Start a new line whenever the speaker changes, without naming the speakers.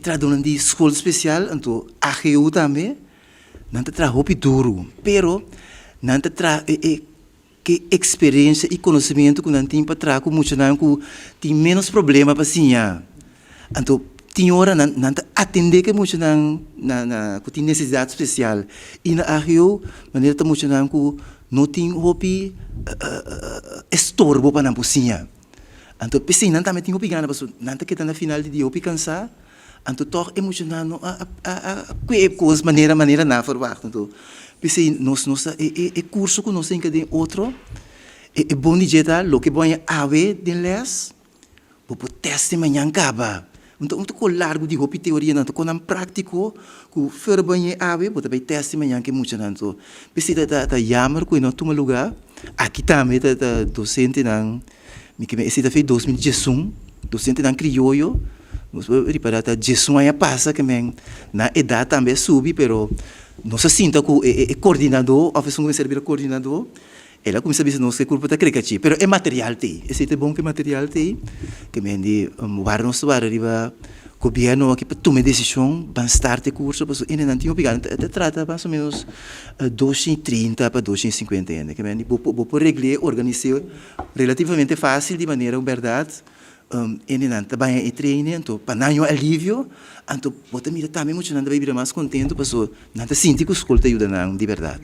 traduzem de escola especial, então AGU também, não te traz roupa duro, pero não te traz que experiência e conhecimento que não tem para trás, com muito não que tem menos problema para sinha. Então tem hora não te atender que muito não que tem necessidade especial e na AGU maneira que muito não que não tem roupa estorbo para não pocinha. Então pensei não também tem roupa ganha, mas não te que na final de dia roupa cansar. Então, toch emocional, que coisa maneira na verwacht. Então, pensei, curso que nós temos de outro, bom digital, lo que bom é ave de les, vou teste manhã acaba. Então, muito largo de roupa teoria, então, quando é prático, que for bom é ave, vou também teste manhã que muito não. Então, pensei, jammer que não toma lugar, aqui também, docente não, me que esse da fez 2018, docente não crioulo. Riparata Jesus aí passa que na idade também sube, pero não se sinta que é coordenador, a pessoa que serve coordenador, ela começa a dizer não sei culpa da criatura, pero é material tem, esse é bom que material tem, que de não se vai arriba governo aqui para tomar decisão, para estar de curso, para ainda não tinha pegado, trata mais ou menos 230 para 250 anos, que vou regler, organizar relativamente fácil de maneira verdade. Ele não trabalha em treino, então para não alívio, então bota mira também muito não vai vir mais contente, porque não te sente que a escola te ajuda não de verdade.